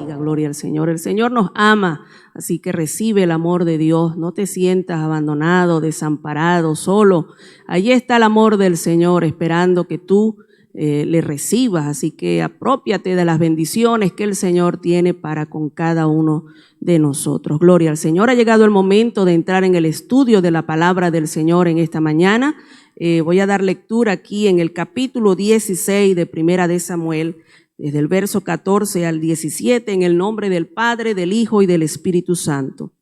bendiga, gloria al Señor. El Señor nos ama, así que recibe el amor de Dios. No te sientas abandonado, desamparado, solo. Allí está el amor del Señor esperando que tú le recibas. Así que aprópiate de las bendiciones que el Señor tiene para con cada uno de nosotros. Gloria al Señor. Ha llegado el momento de entrar en el estudio de la palabra del Señor en esta mañana. Voy a dar lectura aquí en el capítulo 16 de Primera de Samuel, desde el verso 14 al 17, en el nombre del Padre, del Hijo y del Espíritu Santo.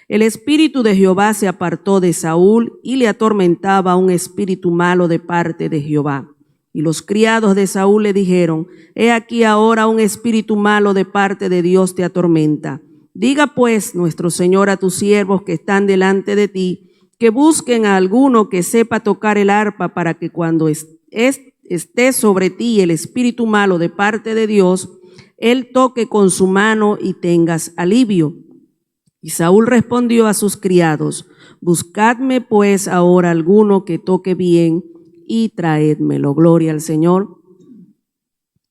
El espíritu de Jehová se apartó de Saúl y le atormentaba un espíritu malo de parte de Jehová. Y los criados de Saúl le dijeron: he aquí ahora un espíritu malo de parte de Dios te atormenta. Diga pues nuestro Señor a tus siervos que están delante de ti, que busquen a alguno que sepa tocar el arpa, para que cuando esté sobre ti el espíritu malo de parte de Dios, él toque con su mano y tengas alivio. Y Saúl respondió a sus criados: buscadme pues ahora alguno que toque bien y traédmelo. Gloria al Señor.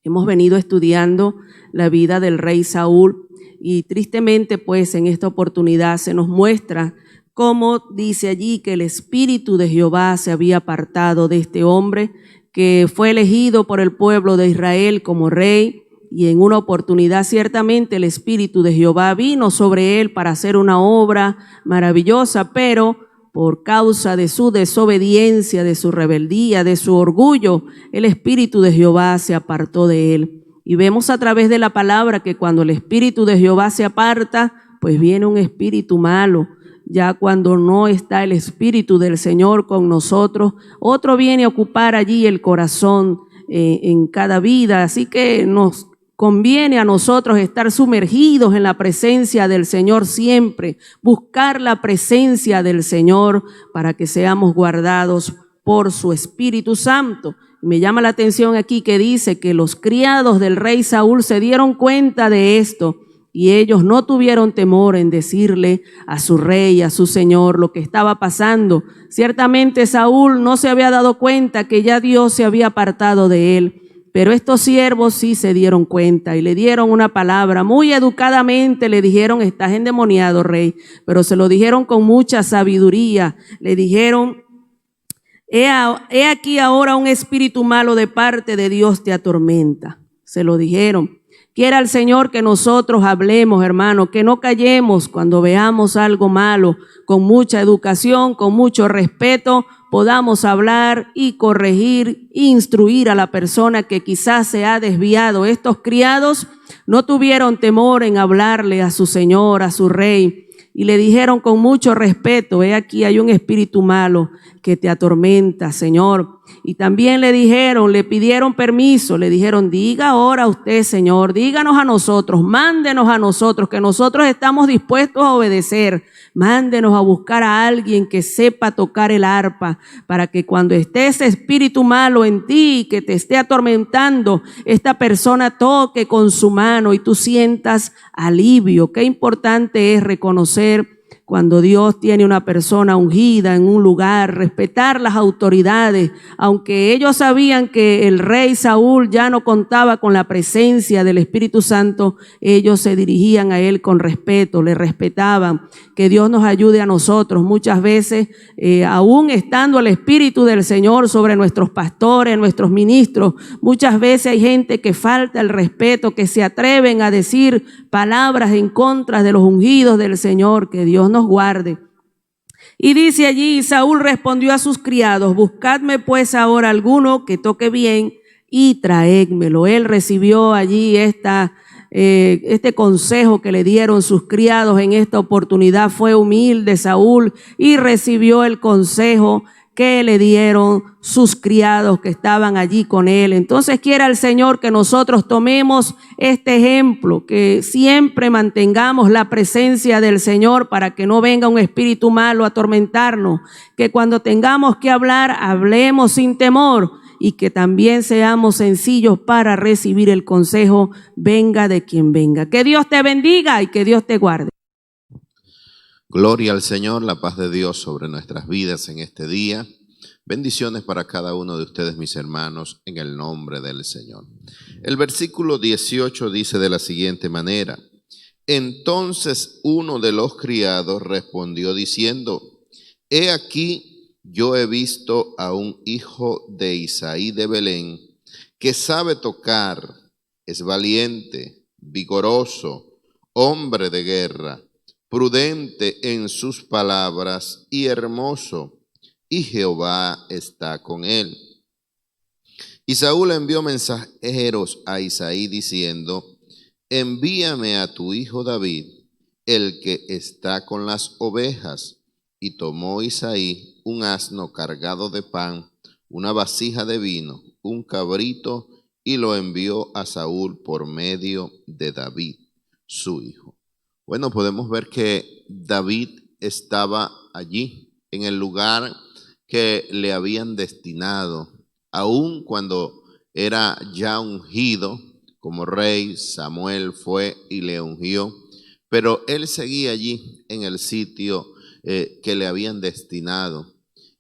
Hemos venido estudiando la vida del rey Saúl y tristemente pues en esta oportunidad se nos muestra cómo dice allí que el espíritu de Jehová se había apartado de este hombre que fue elegido por el pueblo de Israel como rey, y en una oportunidad ciertamente el espíritu de Jehová vino sobre él para hacer una obra maravillosa, pero por causa de su desobediencia, de su rebeldía, de su orgullo, el espíritu de Jehová se apartó de él. Y vemos a través de la palabra que cuando el espíritu de Jehová se aparta, pues viene un espíritu malo. Ya cuando no está el espíritu del Señor con nosotros, otro viene a ocupar allí el corazón en cada vida. Así que nos conviene a nosotros estar sumergidos en la presencia del Señor siempre, buscar la presencia del Señor para que seamos guardados por su Espíritu Santo. Me llama la atención aquí que dice que los criados del rey Saúl se dieron cuenta de esto, y ellos no tuvieron temor en decirle a su rey, a su señor, lo que estaba pasando. Ciertamente Saúl no se había dado cuenta que ya Dios se había apartado de él, pero estos siervos sí se dieron cuenta y le dieron una palabra. Muy educadamente le dijeron: estás endemoniado, rey, pero se lo dijeron con mucha sabiduría. Le dijeron: he aquí ahora un espíritu malo de parte de Dios te atormenta. Se lo dijeron. Quiera el Señor que nosotros hablemos, hermano, que no callemos cuando veamos algo malo, con mucha educación, con mucho respeto, podamos hablar y corregir, instruir a la persona que quizás se ha desviado. Estos criados no tuvieron temor en hablarle a su señor, a su rey, y le dijeron con mucho respeto: he aquí hay un espíritu malo que te atormenta, Señor. Y también le dijeron, le pidieron permiso, le dijeron: diga ahora usted, Señor, díganos a nosotros, mándenos a nosotros, que nosotros estamos dispuestos a obedecer. Mándenos a buscar a alguien que sepa tocar el arpa, para que cuando esté ese espíritu malo en ti, que te esté atormentando, esta persona toque con su mano y tú sientas alivio. Qué importante es reconocer cuando Dios tiene una persona ungida en un lugar, respetar las autoridades. Aunque ellos sabían que el rey Saúl ya no contaba con la presencia del Espíritu Santo, ellos se dirigían a él con respeto, le respetaban. Que Dios nos ayude a nosotros. Muchas veces, aún estando el Espíritu del Señor sobre nuestros pastores, nuestros ministros, muchas veces hay gente que falta el respeto, que se atreven a decir palabras en contra de los ungidos del Señor. Que Dios nos guarde. Y dice allí: Saúl respondió a sus criados: buscadme pues ahora alguno que toque bien y traédmelo. Él recibió allí este consejo que le dieron sus criados en esta oportunidad. Fue humilde Saúl y recibió el consejo que le dieron sus criados que estaban allí con él. Entonces quiera el Señor que nosotros tomemos este ejemplo, que siempre mantengamos la presencia del Señor para que no venga un espíritu malo a atormentarnos, que cuando tengamos que hablar, hablemos sin temor, y que también seamos sencillos para recibir el consejo, venga de quien venga. Que Dios te bendiga y que Dios te guarde. Gloria al Señor, la paz de Dios sobre nuestras vidas en este día. Bendiciones para cada uno de ustedes, mis hermanos, en el nombre del Señor. El versículo 18 dice de la siguiente manera: entonces uno de los criados respondió diciendo: he aquí, yo he visto a un hijo de Isaí de Belén, que sabe tocar, es valiente, vigoroso, hombre de guerra, prudente en sus palabras y hermoso, y Jehová está con él. Y Saúl envió mensajeros a Isaí diciendo: envíame a tu hijo David, el que está con las ovejas. Y tomó Isaí un asno cargado de pan, una vasija de vino, un cabrito, y lo envió a Saúl por medio de David, su hijo. Bueno, podemos ver que David estaba allí, en el lugar que le habían destinado, aun cuando era ya ungido como rey. Samuel fue y le ungió, pero él seguía allí en el sitio que le habían destinado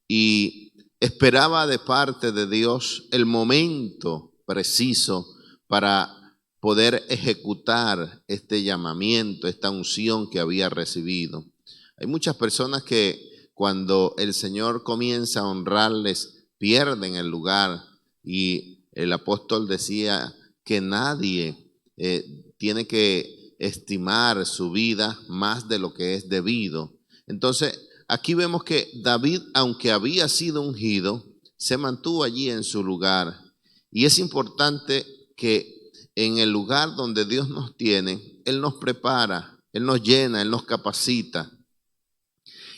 y esperaba de parte de Dios el momento preciso para poder ejecutar este llamamiento, esta unción que había recibido. Hay muchas personas que cuando el Señor comienza a honrarles, pierden el lugar, y el apóstol decía que nadie tiene que estimar su vida más de lo que es debido. Entonces, aquí vemos que David, aunque había sido ungido, se mantuvo allí en su lugar. Y es importante que en el lugar donde Dios nos tiene, Él nos prepara, Él nos llena, Él nos capacita.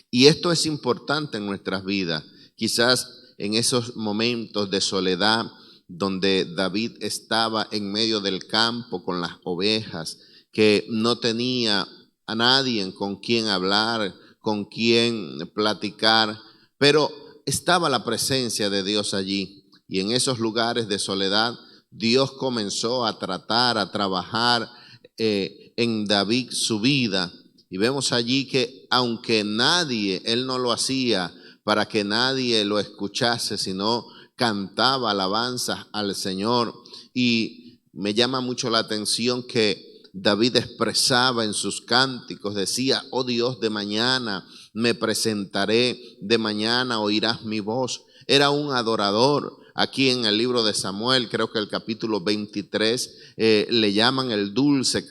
Y esto es importante en nuestras vidas. Quizás en esos momentos de soledad donde David estaba en medio del campo con las ovejas, que no tenía a nadie con quien hablar, con quien platicar, pero estaba la presencia de Dios allí. Y en esos lugares de soledad, Dios comenzó a tratar, a trabajar en David su vida. Y vemos allí que aunque nadie, él no lo hacía para que nadie lo escuchase, sino cantaba alabanzas al Señor. Y me llama mucho la atención que David expresaba en sus cánticos, decía: oh Dios, de mañana me presentaré, de mañana oirás mi voz. Era un adorador. Aquí en el libro de Samuel, creo que el capítulo 23, le llaman el dulce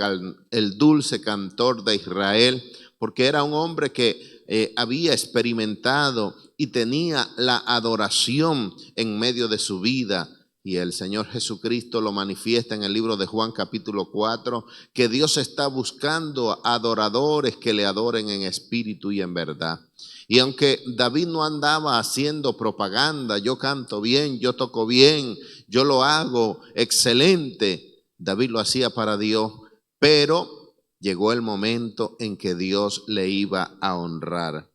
cantor de Israel, porque era un hombre que había experimentado y tenía la adoración en medio de su vida. Y el Señor Jesucristo lo manifiesta en el libro de Juan capítulo 4, que Dios está buscando adoradores que le adoren en espíritu y en verdad. Y aunque David no andaba haciendo propaganda, yo canto bien, yo toco bien, yo lo hago excelente, David lo hacía para Dios, pero llegó el momento en que Dios le iba a honrar.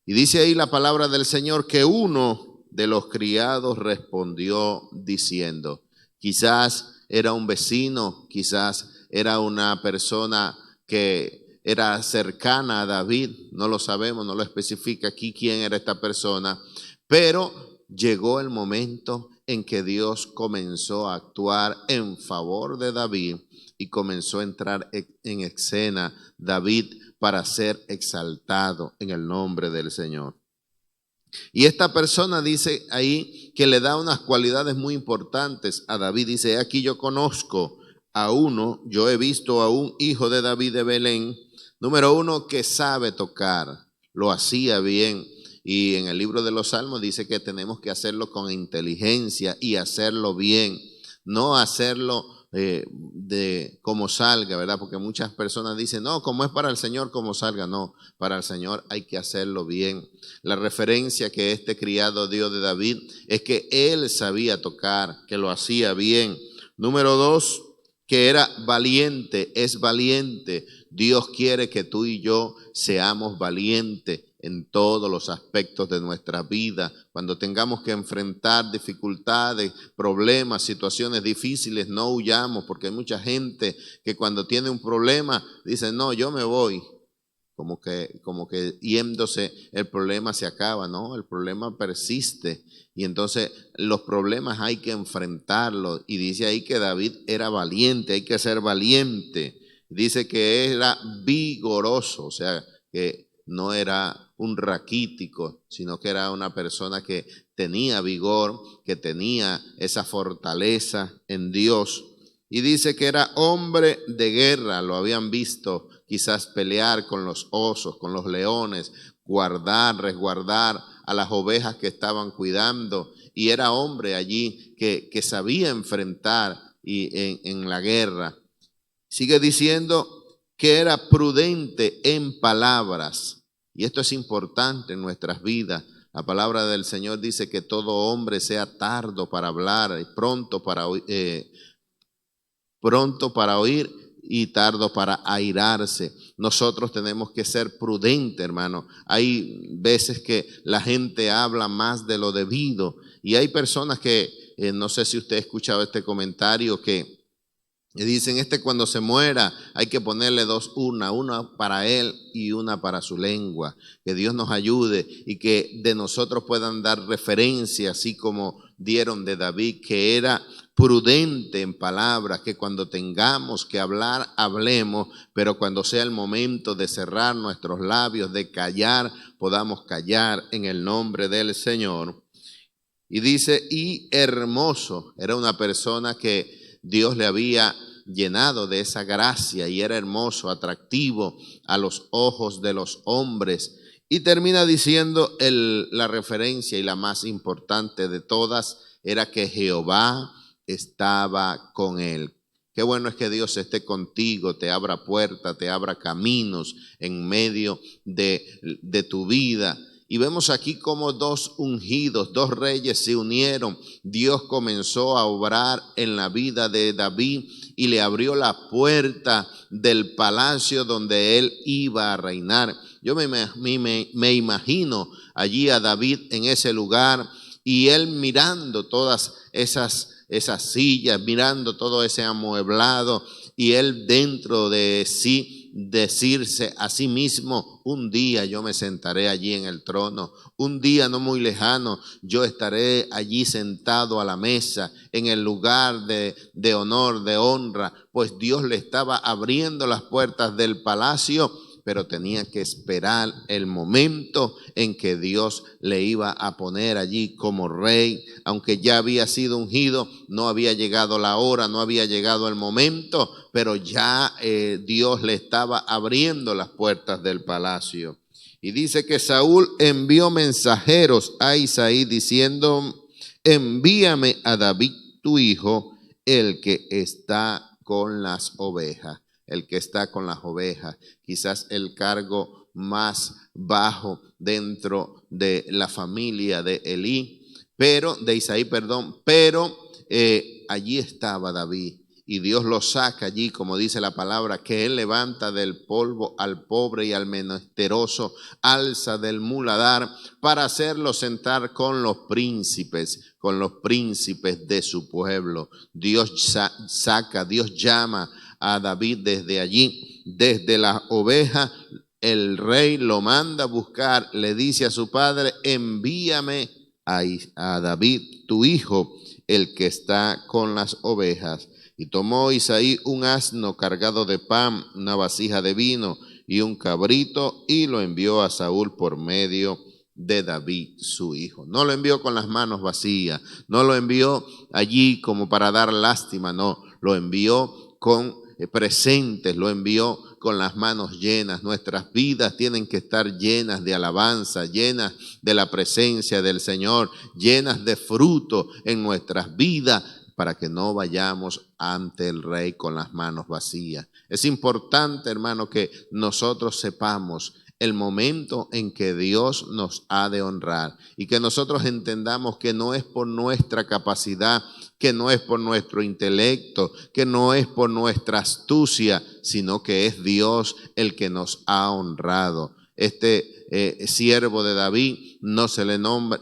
Y dice ahí la palabra del Señor que uno de los criados respondió diciendo, quizás era un vecino, quizás era una persona que era cercana a David, no lo sabemos, no lo especifica aquí quién era esta persona, pero llegó el momento en que Dios comenzó a actuar en favor de David y comenzó a entrar en escena David para ser exaltado en el nombre del Señor. Y esta persona dice ahí que le da unas cualidades muy importantes a David. Dice: aquí yo conozco a uno, yo he visto a un hijo de David de Belén. Número uno, que sabe tocar, lo hacía bien. Y en el libro de los Salmos dice que tenemos que hacerlo con inteligencia y hacerlo bien, no hacerlo de como salga, ¿verdad? Porque muchas personas dicen, no, como es para el Señor, como salga. No, para el Señor hay que hacerlo bien. La referencia que este criado dio de David es que él sabía tocar, que lo hacía bien. Número dos, que era valiente, es valiente. Dios quiere que tú y yo seamos valientes en todos los aspectos de nuestra vida. Cuando tengamos que enfrentar dificultades, problemas, situaciones difíciles, no huyamos, porque hay mucha gente que cuando tiene un problema dice, no, yo me voy. como que yéndose, el problema se acaba, ¿no? El problema persiste y entonces los problemas hay que enfrentarlos. Y dice ahí que David era valiente, hay que ser valiente. Dice que era vigoroso, o sea, que no era un raquítico, sino que era una persona que tenía vigor, que tenía esa fortaleza en Dios. Y dice que era hombre de guerra, lo habían visto quizás pelear con los osos, con los leones, resguardar a las ovejas que estaban cuidando. Y era hombre allí que sabía enfrentar en la guerra. Sigue diciendo que era prudente en palabras. Y esto es importante en nuestras vidas. La palabra del Señor dice que todo hombre sea tardo para hablar y pronto para oír y tardo para airarse. Nosotros tenemos que ser prudentes, hermano. Hay veces que la gente habla más de lo debido y hay personas que, no sé si usted ha escuchado este comentario, que dicen, cuando se muera hay que ponerle dos urnas, una para él y una para su lengua. Que Dios nos ayude y que de nosotros puedan dar referencia, así como dieron de David, que era prudente en palabras, que cuando tengamos que hablar, hablemos, pero cuando sea el momento de cerrar nuestros labios, de callar, podamos callar en el nombre del Señor. Y dice, y hermoso, era una persona que Dios le había llenado de esa gracia y era hermoso, atractivo a los ojos de los hombres. Y termina diciendo la referencia y la más importante de todas era que Jehová estaba con él. Qué bueno es que Dios esté contigo, te abra puertas, te abra caminos en medio de tu vida. Y vemos aquí como dos ungidos, dos reyes se unieron. Dios comenzó a obrar en la vida de David y le abrió la puerta del palacio donde él iba a reinar. Yo me imagino allí a David en ese lugar y él mirando todas esas sillas, mirando todo ese amueblado y él dentro de sí decirse a sí mismo, un día yo me sentaré allí en el trono, un día no muy lejano yo estaré allí sentado a la mesa en el lugar de honor, de honra, pues Dios le estaba abriendo las puertas del palacio, pero tenía que esperar el momento en que Dios le iba a poner allí como rey. Aunque ya había sido ungido, no había llegado la hora, no había llegado el momento, pero ya Dios le estaba abriendo las puertas del palacio. Y dice que Saúl envió mensajeros a Isaí diciendo, envíame a David tu hijo, el que está con las ovejas. El que está con las ovejas, quizás el cargo más bajo dentro de la familia de Isaí, pero allí estaba David y Dios lo saca allí, como dice la palabra, que él levanta del polvo al pobre y al menesteroso, alza del muladar para hacerlo sentar con los príncipes de su pueblo. Dios saca, Dios llama a David desde allí, desde la oveja. El rey lo manda a buscar, le dice a su padre, envíame a David tu hijo, el que está con las ovejas. Y tomó Isaí un asno cargado de pan, una vasija de vino y un cabrito, y lo envió a Saúl por medio de David su hijo. No lo envió con las manos vacías, no lo envió allí como para dar lástima, no, lo envió con presentes, lo envió con las manos llenas. Nuestras vidas tienen que estar llenas de alabanza, llenas de la presencia del Señor, llenas de fruto en nuestras vidas, para que no vayamos ante el Rey con las manos vacías. Es importante, hermano, que nosotros sepamos el momento en que Dios nos ha de honrar y que nosotros entendamos que no es por nuestra capacidad, que no es por nuestro intelecto, que no es por nuestra astucia, sino que es Dios el que nos ha honrado. Siervo de David no se le nombra,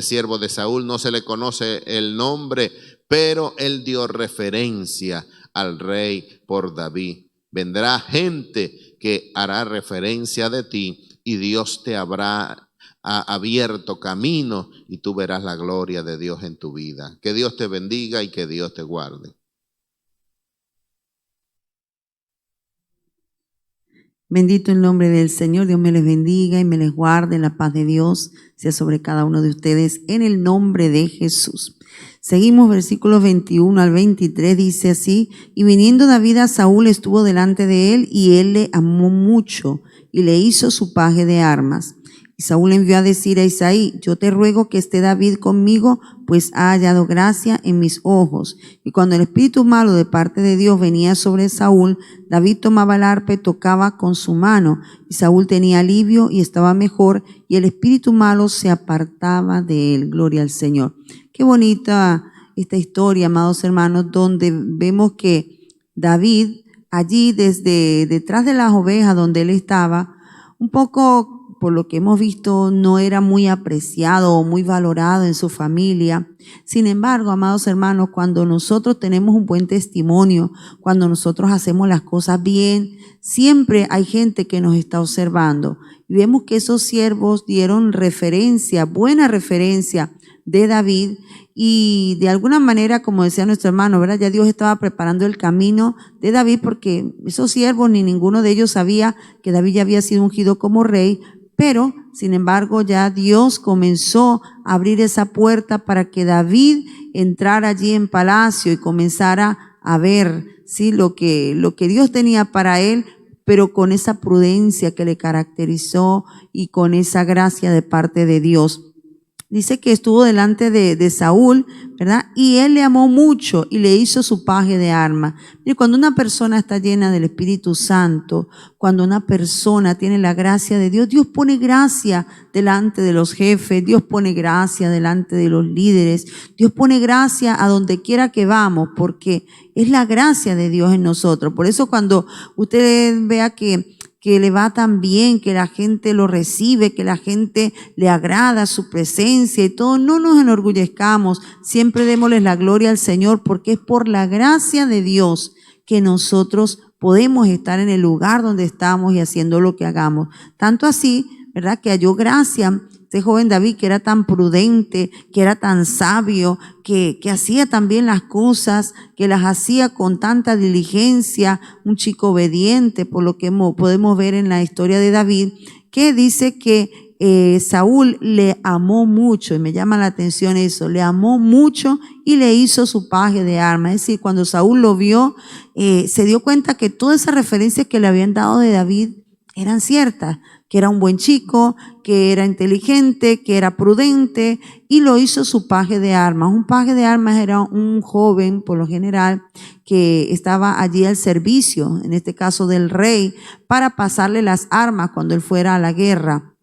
siervo de Saúl no se le conoce el nombre, pero él dio referencia al rey por David. Vendrá gente que hará referencia de ti y Dios te habrá abierto camino y tú verás la gloria de Dios en tu vida. Que Dios te bendiga y que Dios te guarde. Bendito el nombre del Señor. Dios me les bendiga y me les guarde. La paz de Dios sea sobre cada uno de ustedes en el nombre de Jesús. Seguimos versículos 21 al 23, dice así: y viniendo David a Saúl, estuvo delante de él, y él le amó mucho, y le hizo su paje de armas. Y Saúl envió a decir a Isaí: yo te ruego que esté David conmigo, pues ha hallado gracia en mis ojos. Y cuando el espíritu malo de parte de Dios venía sobre Saúl, David tomaba el arpa y tocaba con su mano, y Saúl tenía alivio y estaba mejor, y el espíritu malo se apartaba de él. Gloria al Señor. Qué bonita esta historia, amados hermanos, donde vemos que David, allí desde detrás de las ovejas donde él estaba, un poco por lo que hemos visto, no era muy apreciado o muy valorado en su familia. Sin embargo, amados hermanos, cuando nosotros tenemos un buen testimonio, cuando nosotros hacemos las cosas bien, siempre hay gente que nos está observando. Y vemos que esos siervos dieron referencia, buena referencia de David, y de alguna manera, como decía nuestro hermano, ¿verdad? Ya Dios estaba preparando el camino de David, porque esos siervos ni ninguno de ellos sabía que David ya había sido ungido como rey, pero sin embargo ya Dios comenzó a abrir esa puerta para que David entrara allí en palacio y comenzara a ver, ¿sí?, lo que Dios tenía para él, pero con esa prudencia que le caracterizó y con esa gracia de parte de Dios. Dice que estuvo delante de Saúl, ¿verdad? Y él le amó mucho y le hizo su paje de armas. Y cuando una persona está llena del Espíritu Santo, cuando una persona tiene la gracia de Dios, Dios pone gracia delante de los jefes, Dios pone gracia delante de los líderes, Dios pone gracia a donde quiera que vamos, porque es la gracia de Dios en nosotros. Por eso cuando usted vea que le va tan bien, que la gente lo recibe, que la gente le agrada su presencia y todo, no nos enorgullezcamos, siempre démosles la gloria al Señor, porque es por la gracia de Dios que nosotros podemos estar en el lugar donde estamos y haciendo lo que hagamos. Tanto así, ¿verdad?, que halló gracia este joven David, que era tan prudente, que era tan sabio, que hacía también las cosas, que las hacía con tanta diligencia, un chico obediente, por lo que podemos ver en la historia de David, que dice que Saúl le amó mucho, y me llama la atención eso, le amó mucho y le hizo su paje de armas. Es decir, cuando Saúl lo vio, se dio cuenta que todas esas referencias que le habían dado de David eran ciertas, que era un buen chico, que era inteligente, que era prudente, y lo hizo su paje de armas. Un paje de armas era un joven, por lo general, que estaba allí al servicio, en este caso del rey, para pasarle las armas cuando él fuera a la guerra.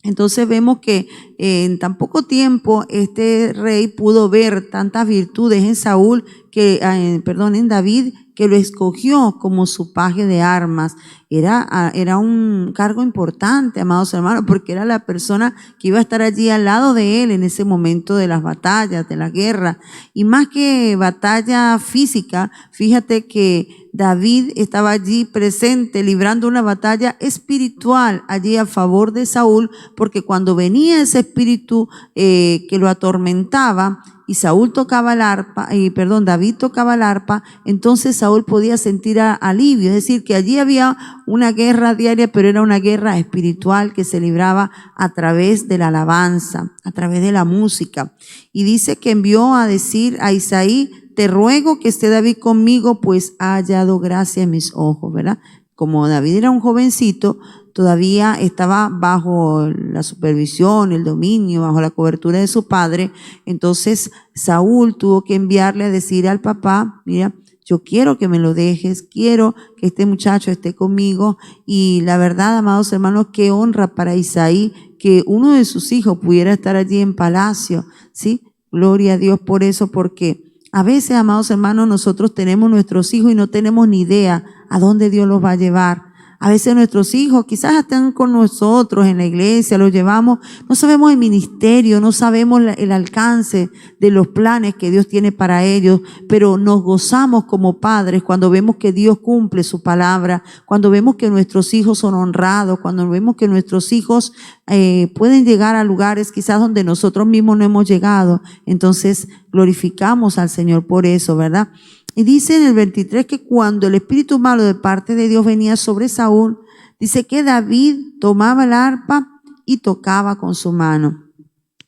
Entonces vemos que en tan poco tiempo este rey pudo ver tantas virtudes en Saúl, en David, que lo escogió como su paje de armas. Era un cargo importante, amados hermanos, porque era la persona que iba a estar allí al lado de él en ese momento de las batallas, de la guerra. Y más que batalla física, fíjate que David estaba allí presente, librando una batalla espiritual allí a favor de Saúl, porque cuando venía ese espíritu que lo atormentaba, y David tocaba el arpa, entonces Saúl podía sentir alivio. Es decir, que allí había una guerra diaria, pero era una guerra espiritual que se libraba a través de la alabanza, a través de la música. Y dice que envió a decir a Isaí: te ruego que esté David conmigo, pues ha hallado gracia en mis ojos, ¿verdad? Como David era un jovencito, todavía estaba bajo la supervisión, el dominio, bajo la cobertura de su padre. Entonces Saúl tuvo que enviarle a decir al papá: mira, yo quiero que me lo dejes, quiero que este muchacho esté conmigo. Y la verdad, amados hermanos, qué honra para Isaí que uno de sus hijos pudiera estar allí en palacio, ¿sí? Gloria a Dios por eso, porque a veces, amados hermanos, nosotros tenemos nuestros hijos y no tenemos ni idea a dónde Dios los va a llevar. A veces nuestros hijos quizás están con nosotros en la iglesia, los llevamos, no sabemos el ministerio, no sabemos el alcance de los planes que Dios tiene para ellos, pero nos gozamos como padres cuando vemos que Dios cumple su palabra, cuando vemos que nuestros hijos son honrados, cuando vemos que nuestros hijos pueden llegar a lugares quizás donde nosotros mismos no hemos llegado. Entonces glorificamos al Señor por eso, ¿verdad? Y dice en el 23 que cuando el espíritu malo de parte de Dios venía sobre Saúl, dice que David tomaba el arpa y tocaba con su mano.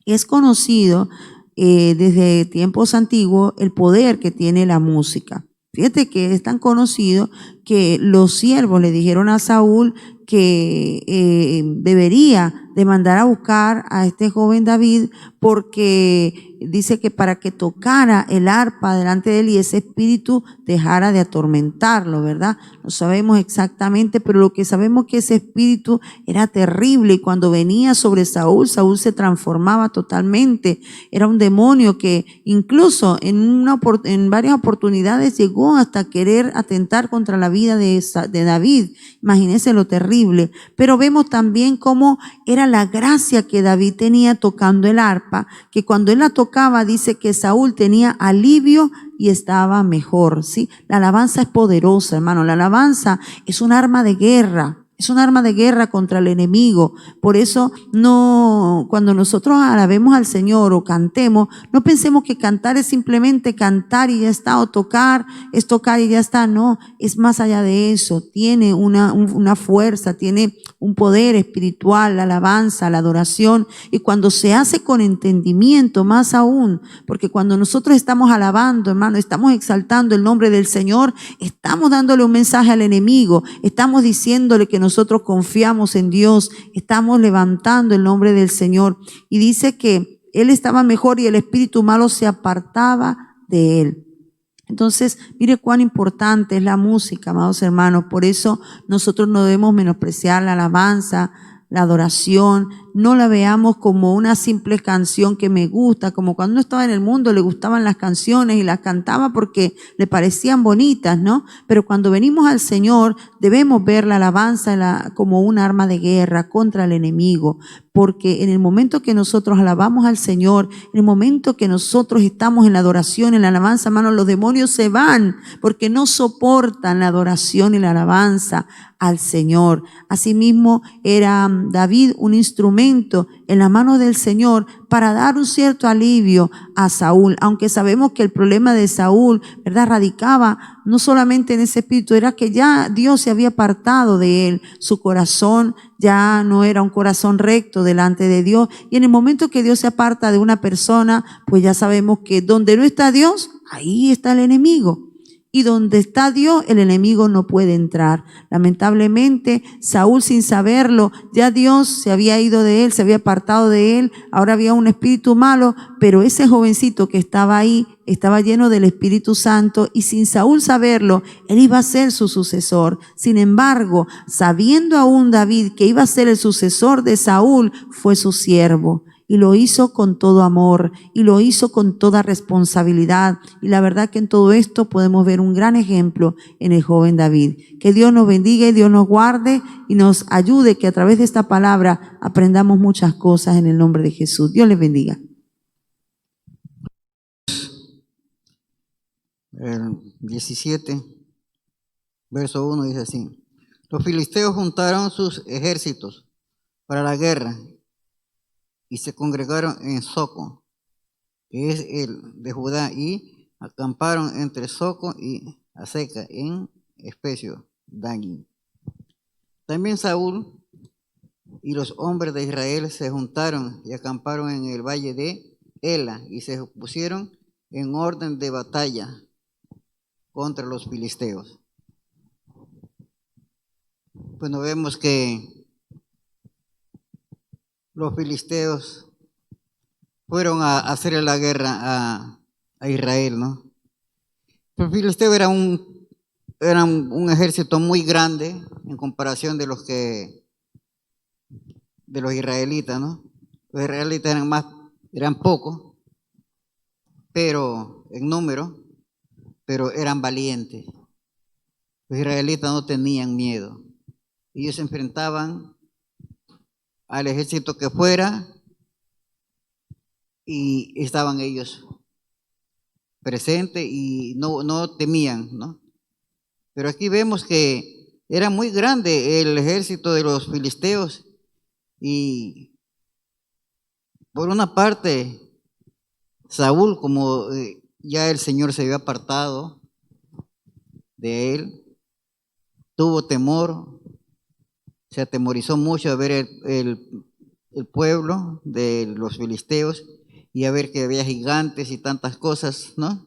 Es conocido desde tiempos antiguos el poder que tiene la música. Fíjate que es tan conocido que los siervos le dijeron a Saúl que debería de mandar a buscar a este joven David, porque dice que para que tocara el arpa delante de él y ese espíritu dejara de atormentarlo, ¿verdad? No sabemos exactamente, pero lo que sabemos es que ese espíritu era terrible y cuando venía sobre Saúl, Saúl se transformaba totalmente. Era un demonio que incluso en varias oportunidades llegó hasta querer atentar contra la vida de David. Imagínense lo terrible. Pero vemos también cómo era la gracia que David tenía tocando el arpa, que cuando él la tocaba dice que Saúl tenía alivio y estaba mejor, ¿sí? La alabanza es poderosa, hermano. La alabanza es un arma de guerra. Es un arma de guerra contra el enemigo. Por eso cuando nosotros alabemos al Señor o cantemos, no pensemos que cantar es simplemente cantar y ya está, o tocar es tocar y ya está. No, es más allá de eso. Tiene una fuerza, tiene un poder espiritual, la alabanza, la adoración. Y cuando se hace con entendimiento, más aún, porque cuando nosotros estamos alabando, hermano, estamos exaltando el nombre del Señor, estamos dándole un mensaje al enemigo, estamos diciéndole que nosotros confiamos en Dios, estamos levantando el nombre del Señor. Y dice que él estaba mejor y el espíritu malo se apartaba de él. Entonces, mire cuán importante es la música, amados hermanos. Por eso nosotros no debemos menospreciar la alabanza, la adoración. No la veamos como una simple canción que me gusta, como cuando uno estaba en el mundo le gustaban las canciones y las cantaba porque le parecían bonitas, ¿no? Pero cuando venimos al Señor debemos ver la alabanza como un arma de guerra contra el enemigo, porque en el momento que nosotros alabamos al Señor, en el momento que nosotros estamos en la adoración, en la alabanza, hermano, los demonios se van porque no soportan la adoración y la alabanza al Señor. Asimismo, era David un instrumento en la mano del Señor para dar un cierto alivio a Saúl, aunque sabemos que el problema de Saúl, ¿verdad?, radicaba no solamente en ese espíritu, era que ya Dios se había apartado de él, su corazón ya no era un corazón recto delante de Dios, y en el momento que Dios se aparta de una persona, pues ya sabemos que donde no está Dios, ahí está el enemigo. Y donde está Dios, el enemigo no puede entrar. Lamentablemente, Saúl, sin saberlo, ya Dios se había ido de él, se había apartado de él. Ahora había un espíritu malo, pero ese jovencito que estaba ahí estaba lleno del Espíritu Santo y sin Saúl saberlo, él iba a ser su sucesor. Sin embargo, sabiendo aún David que iba a ser el sucesor de Saúl, fue su siervo. Y lo hizo con todo amor y lo hizo con toda responsabilidad. Y la verdad que en todo esto podemos ver un gran ejemplo en el joven David. Que Dios nos bendiga y Dios nos guarde y nos ayude que a través de esta palabra aprendamos muchas cosas en el nombre de Jesús. Dios les bendiga. El 17, verso 1 dice así: los filisteos juntaron sus ejércitos para la guerra y se congregaron en Soco, que es el de Judá, y acamparon entre Soco y Aseca en Espesio Dagui. También Saúl y los hombres de Israel se juntaron y acamparon en el valle de Ela y se pusieron en orden de batalla contra los filisteos. Bueno, vemos que los filisteos fueron a hacerle la guerra a Israel, ¿no? Los filisteos era un ejército muy grande en comparación de los israelitas, ¿no? Los israelitas eran pocos, pero en número, pero eran valientes. Los israelitas no tenían miedo. ellos se enfrentaban al ejército que fuera y estaban ellos presentes y no temían, ¿no? Pero aquí vemos que era muy grande el ejército de los filisteos y por una parte Saúl, como ya el Señor se había apartado de él, tuvo temor, se atemorizó mucho a ver el pueblo de los filisteos y a ver que había gigantes y tantas cosas, ¿no?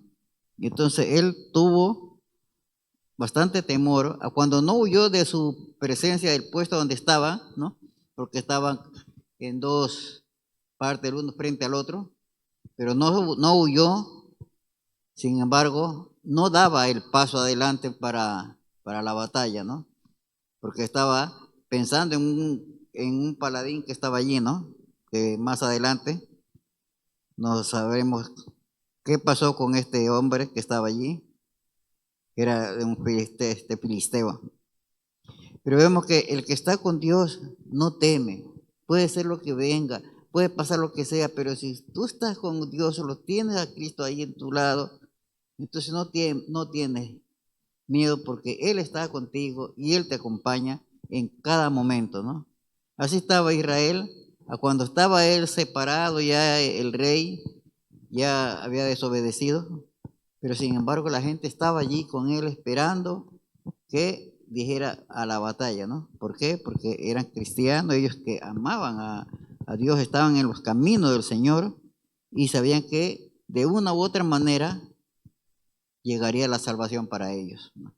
Y entonces él tuvo bastante temor, a cuando no huyó de su presencia del puesto donde estaba, ¿no? Porque estaban en dos partes, el uno frente al otro, pero no huyó. Sin embargo, no daba el paso adelante para la batalla, ¿no? Porque estaba pensando en un paladín que estaba allí, ¿no? Que más adelante no sabremos qué pasó con este hombre que estaba allí, que era un filisteo. Pero vemos que el que está con Dios no teme. Puede ser lo que venga, puede pasar lo que sea, pero si tú estás con Dios, lo tienes a Cristo ahí en tu lado, entonces no tienes miedo porque Él está contigo y Él te acompaña en cada momento, ¿no? Así estaba Israel, a cuando estaba él separado, ya el rey ya había desobedecido, pero sin embargo la gente estaba allí con él esperando que dijera a la batalla, ¿no? ¿Por qué? Porque eran cristianos, ellos que amaban a Dios, estaban en los caminos del Señor y sabían que de una u otra manera llegaría la salvación para ellos, ¿no?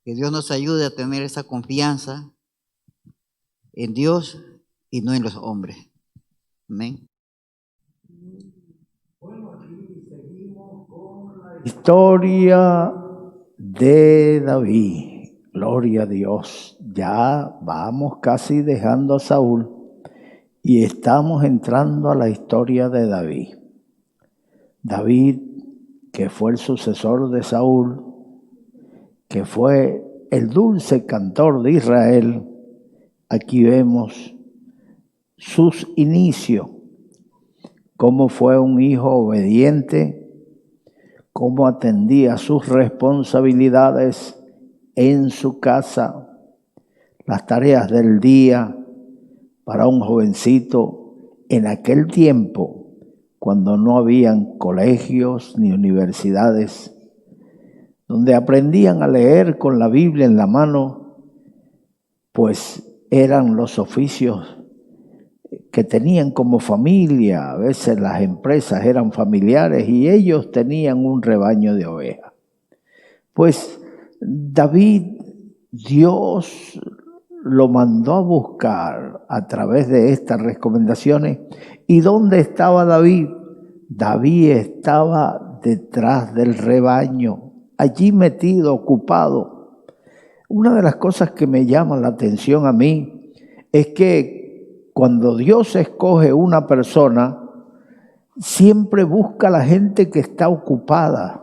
Que Dios nos ayude a tener esa confianza en Dios y no en los hombres. Amén. Historia de David. Gloria a Dios. Ya vamos casi dejando a Saúl y estamos entrando a la historia de David. David, que fue el sucesor de Saúl, que fue el dulce cantor de Israel. Aquí vemos sus inicios, cómo fue un hijo obediente, cómo atendía sus responsabilidades en su casa, las tareas del día para un jovencito en aquel tiempo, cuando no habían colegios ni universidades, donde aprendían a leer con la Biblia en la mano, pues eran los oficios que tenían como familia. A veces las empresas eran familiares y ellos tenían un rebaño de ovejas. Pues David, Dios lo mandó a buscar a través de estas recomendaciones. ¿Y dónde estaba David? David estaba detrás del rebaño, allí metido, ocupado. Una de las cosas que me llama la atención a mí es que cuando Dios escoge una persona, siempre busca a la gente que está ocupada,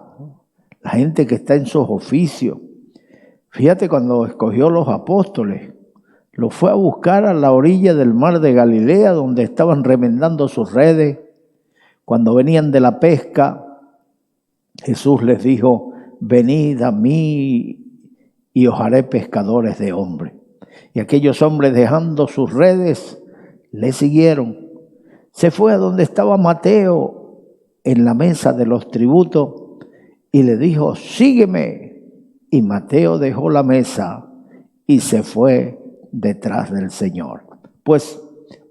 la gente que está en sus oficios. Fíjate, cuando escogió los apóstoles, los fue a buscar a la orilla del mar de Galilea, donde estaban remendando sus redes. Cuando venían de la pesca, Jesús les dijo: venid a mí y os haré pescadores de hombres. Y aquellos hombres, dejando sus redes, le siguieron. Se fue a donde estaba Mateo en la mesa de los tributos y le dijo: sígueme. Y Mateo dejó la mesa y se fue detrás del Señor. Pues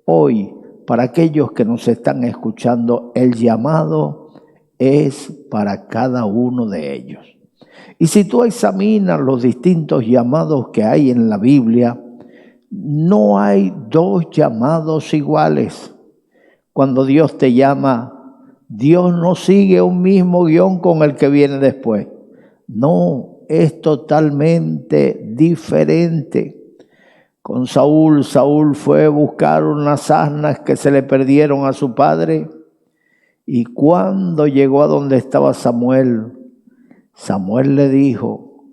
hoy, para aquellos que nos están escuchando, el llamado es para cada uno de ellos. Y si tú examinas los distintos llamados que hay en la Biblia, no hay dos llamados iguales. Cuando Dios te llama, Dios no sigue un mismo guión con el que viene después. No, es totalmente diferente. Con Saúl fue a buscar unas asnas que se le perdieron a su padre. Y cuando llegó a donde estaba Samuel le dijo: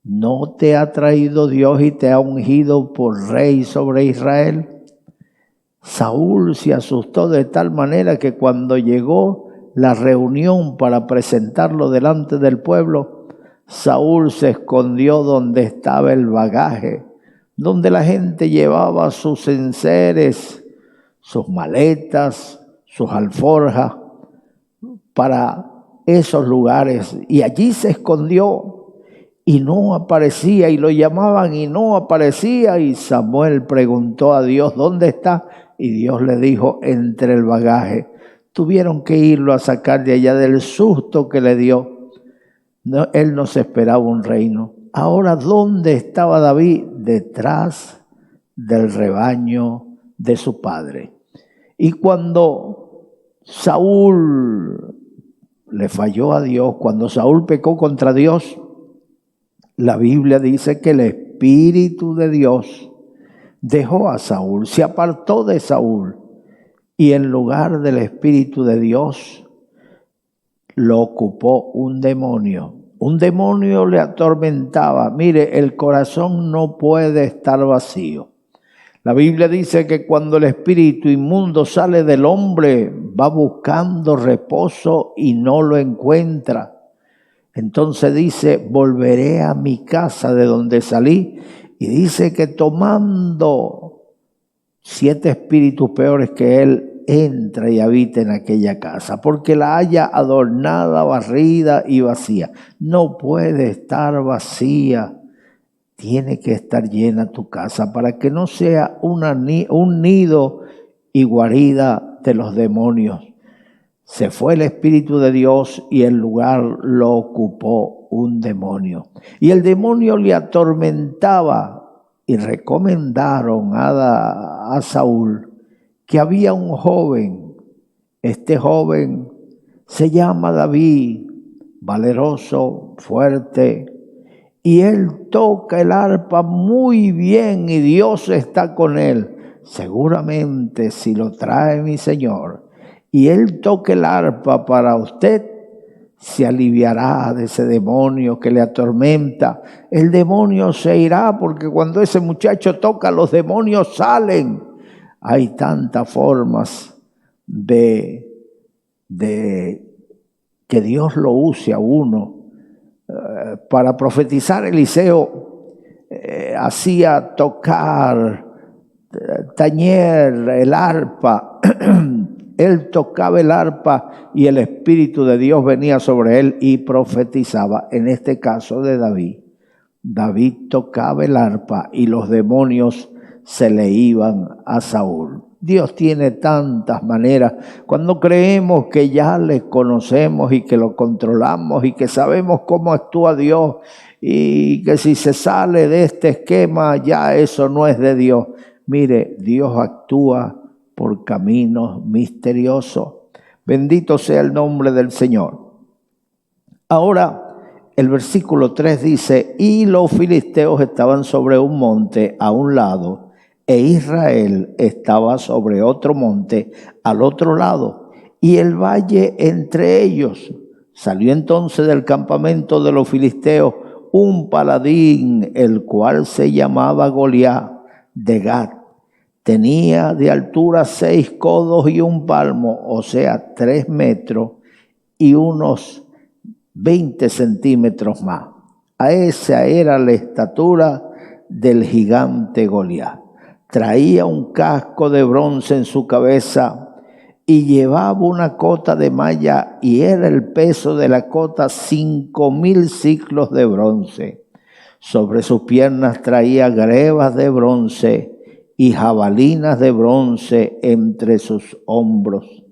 ¿No te ha traído Dios y te ha ungido por rey sobre Israel? Saúl se asustó de tal manera que cuando llegó la reunión para presentarlo delante del pueblo, Saúl se escondió donde estaba el bagaje, donde la gente llevaba sus enseres, sus maletas, sus alforjas, para esos lugares. Y allí se escondió y no aparecía, y lo llamaban y no aparecía. Y Samuel preguntó a Dios, ¿dónde está? Y Dios le dijo, entre el bagaje. Tuvieron que irlo a sacar de allá del susto que le dio. No, él no se esperaba un reino. Ahora, ¿dónde estaba David? Detrás del rebaño de su padre. Y cuando Saúl le falló a Dios, cuando Saúl pecó contra Dios, la Biblia dice que el Espíritu de Dios dejó a Saúl, se apartó de Saúl, y en lugar del Espíritu de Dios lo ocupó un demonio. Un demonio le atormentaba. Mire, el corazón no puede estar vacío. La Biblia dice que cuando el espíritu inmundo sale del hombre, va buscando reposo y no lo encuentra. Entonces dice, volveré a mi casa de donde salí. Y dice que tomando 7 espíritus peores que él, entra y habita en aquella casa, porque la halla adornada, barrida y vacía. No puede estar vacía. Tiene que estar llena tu casa para que no sea un nido y guarida de los demonios. Se fue el Espíritu de Dios y el lugar lo ocupó un demonio. Y el demonio le atormentaba, y recomendaron a Saúl que había un joven. Este joven se llama David, valeroso, fuerte, y él toca el arpa muy bien y Dios está con él. Seguramente si lo trae mi Señor y él toca el arpa para usted, se aliviará de ese demonio que le atormenta. El demonio se irá, porque cuando ese muchacho toca, los demonios salen. Hay tantas formas de que Dios lo use a uno. Para profetizar, Eliseo hacía tocar, tañer el arpa. Él tocaba el arpa y el Espíritu de Dios venía sobre él y profetizaba. En este caso de David, David tocaba el arpa y los demonios se le iban a Saúl. Dios tiene tantas maneras. Cuando creemos que ya le conocemos y que lo controlamos y que sabemos cómo actúa Dios y que si se sale de este esquema ya eso no es de Dios. Mire, Dios actúa por caminos misteriosos. Bendito sea el nombre del Señor. Ahora, el versículo 3 dice, y los filisteos estaban sobre un monte a un lado, e Israel estaba sobre otro monte al otro lado, y el valle entre ellos. Salió entonces del campamento de los filisteos un paladín, el cual se llamaba Goliat de Gat. Tenía de altura 6 codos y un palmo, o sea, 3 metros y unos 20 centímetros más. A esa era la estatura del gigante Goliat. Traía un casco de bronce en su cabeza y llevaba una cota de malla, y era el peso de la cota 5,000 siclos de bronce. Sobre sus piernas traía grebas de bronce y jabalinas de bronce entre sus hombros.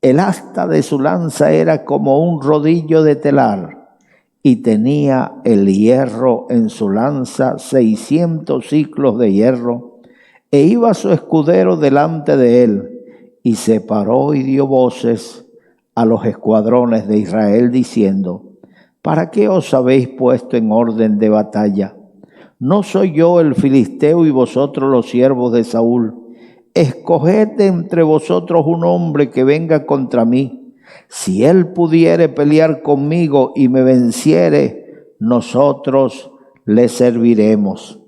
El asta de su lanza era como un rodillo de telar, y tenía el hierro en su lanza, 600 siclos de hierro, e iba su escudero delante de él, y se paró y dio voces a los escuadrones de Israel, diciendo, ¿para qué os habéis puesto en orden de batalla? ¿No soy yo el filisteo y vosotros los siervos de Saúl? Escoged entre vosotros un hombre que venga contra mí. Si él pudiere pelear conmigo y me venciere, nosotros le serviremos.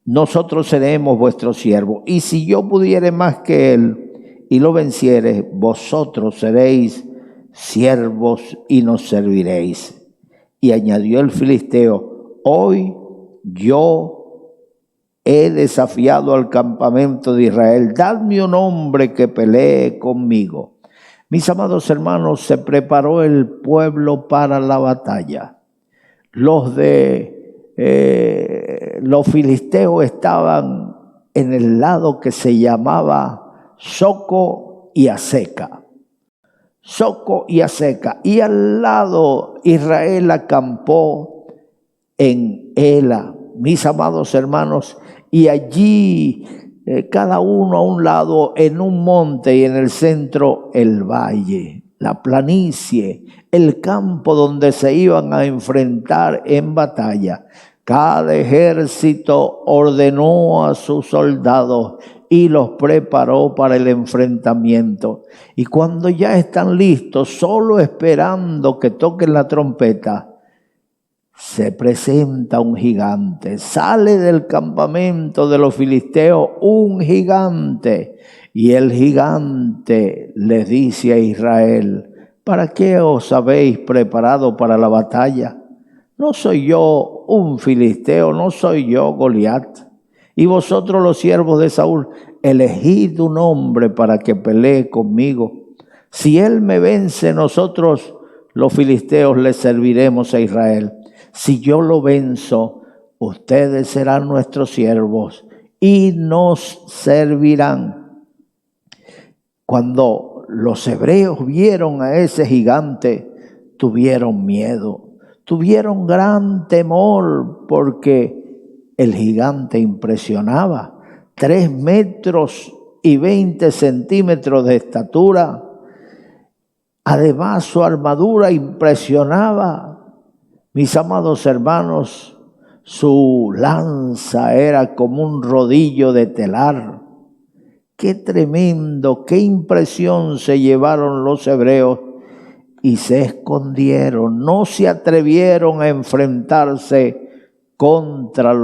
Nosotros seremos vuestros siervos. Y si yo pudiere más que él y lo venciere, vosotros seréis siervos y nos serviréis. Y añadió el filisteo: hoy yo he desafiado al campamento de Israel. Dadme un hombre que pelee conmigo. Mis amados hermanos, se preparó el pueblo para la batalla. Los filisteos estaban en el lado que se llamaba Soco y Azeca. Soco y Azeca. Y al lado Israel acampó en Ela, mis amados hermanos, y allí cada uno a un lado en un monte y en el centro el valle, la planicie, el campo donde se iban a enfrentar en batalla. Cada ejército ordenó a sus soldados y los preparó para el enfrentamiento. Y cuando ya están listos, solo esperando que toquen la trompeta, se presenta un gigante. Sale del campamento de los filisteos un gigante. Y el gigante les dice a Israel: ¿para qué os habéis preparado para la batalla? ¿No soy yo un filisteo? ¿No soy yo Goliat? Y vosotros, los siervos de Saúl, elegid un hombre para que pelee conmigo. Si él me vence, nosotros, los filisteos, le serviremos a Israel. Si yo lo venzo, ustedes serán nuestros siervos y nos servirán. Cuando los hebreos vieron a ese gigante, tuvieron miedo, tuvieron gran temor, porque el gigante impresionaba. 3,20 metros de estatura. Además, su armadura impresionaba. Mis amados hermanos, su lanza era como un rodillo de telar. Qué tremendo, qué impresión se llevaron los hebreos y se escondieron. No se atrevieron a enfrentarse contra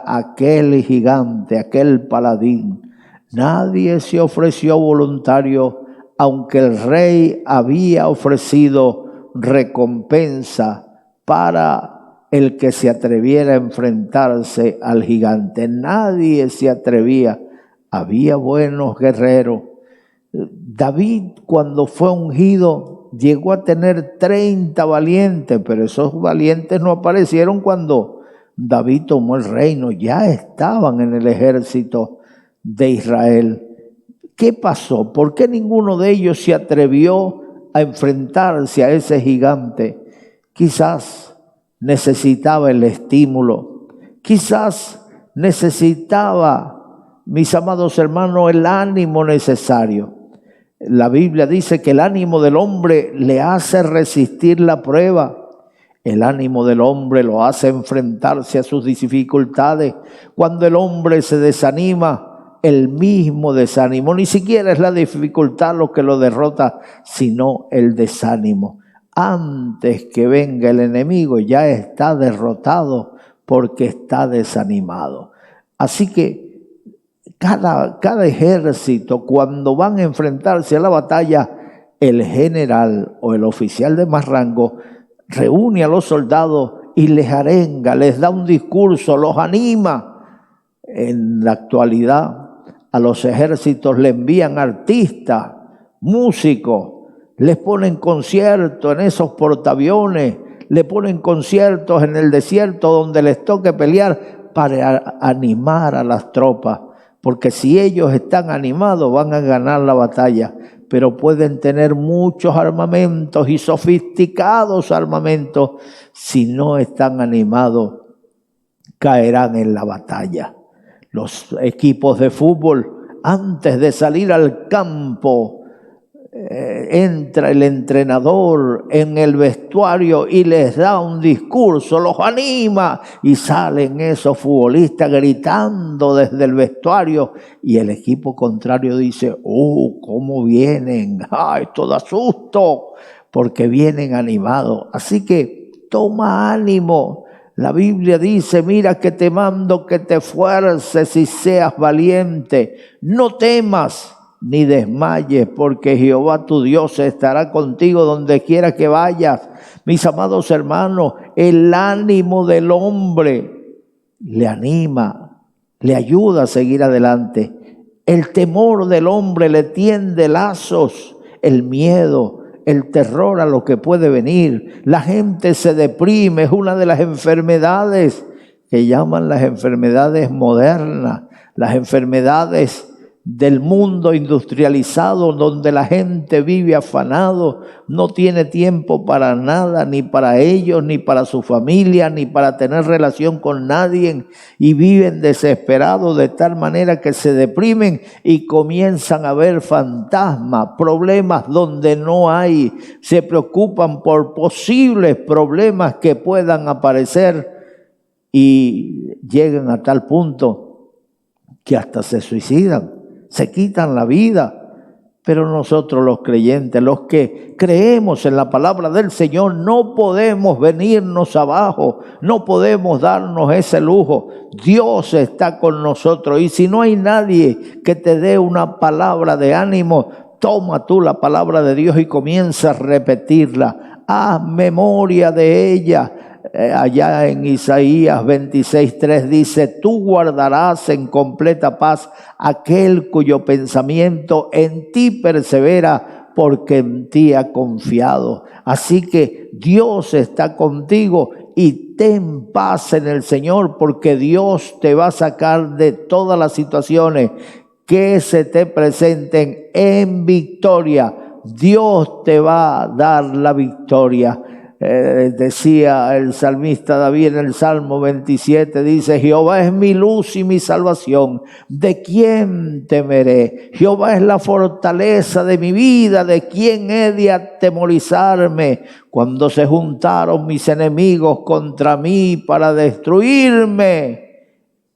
aquel gigante, aquel paladín. Nadie se ofreció voluntario, aunque el rey había ofrecido recompensa para el que se atreviera a enfrentarse al gigante. Nadie se atrevía. Había buenos guerreros. David, cuando fue ungido, llegó a tener 30 valientes, pero esos valientes no aparecieron cuando David tomó el reino. Ya estaban en el ejército de Israel. ¿Qué pasó? ¿Por qué ninguno de ellos se atrevió a enfrentarse a ese gigante? Quizás necesitaba el estímulo, quizás necesitaba, mis amados hermanos, el ánimo necesario. La Biblia dice que el ánimo del hombre le hace resistir la prueba. El ánimo del hombre lo hace enfrentarse a sus dificultades. Cuando el hombre se desanima, el mismo desánimo, ni siquiera es la dificultad lo que lo derrota, sino el desánimo. Antes que venga el enemigo, ya está derrotado porque está desanimado. Así que cada ejército, cuando van a enfrentarse a la batalla, el general o el oficial de más rango reúne a los soldados y les arenga, les da un discurso, los anima. En la actualidad, a los ejércitos le envían artistas, músicos, les ponen conciertos en esos portaaviones, le ponen conciertos en el desierto donde les toque pelear para animar a las tropas. Porque si ellos están animados van a ganar la batalla, pero pueden tener muchos armamentos y sofisticados armamentos. Si no están animados, caerán en la batalla. Los equipos de fútbol, antes de salir al campo, entra el entrenador en el vestuario y les da un discurso, los anima y salen esos futbolistas gritando desde el vestuario y el equipo contrario dice: ¿cómo vienen? Esto da susto, porque vienen animados. Así que toma ánimo. La Biblia dice, mira que te mando que te esfuerces y seas valiente. No temas ni desmayes, porque Jehová tu Dios estará contigo donde quiera que vayas. Mis amados hermanos, el ánimo del hombre le anima, le ayuda a seguir adelante. El temor del hombre le tiende lazos, el miedo, el terror a lo que puede venir. La gente se deprime, es una de las enfermedades que llaman las enfermedades modernas, las enfermedades del mundo industrializado, donde la gente vive afanado, no tiene tiempo para nada, ni para ellos, ni para su familia, ni para tener relación con nadie, y viven desesperados de tal manera que se deprimen y comienzan a ver fantasmas, problemas donde no hay, se preocupan por posibles problemas que puedan aparecer y llegan a tal punto que hasta se suicidan. Se quitan la vida. Pero nosotros los creyentes, los que creemos en la palabra del Señor, no podemos venirnos abajo, no podemos darnos ese lujo. Dios está con nosotros, y si no hay nadie que te dé una palabra de ánimo, toma tú la palabra de Dios y comienza a repetirla. Haz memoria de ella. Allá en Isaías 26:3 dice, tú guardarás en completa paz aquel cuyo pensamiento en ti persevera, porque en ti ha confiado. Así que Dios está contigo y ten paz en el Señor, porque Dios te va a sacar de todas las situaciones que se te presenten en victoria. Dios te va a dar la victoria. Decía el salmista David en el Salmo 27, dice, Jehová es mi luz y mi salvación, ¿de quién temeré? Jehová es la fortaleza de mi vida, ¿de quién he de atemorizarme? Cuando se juntaron mis enemigos contra mí para destruirme,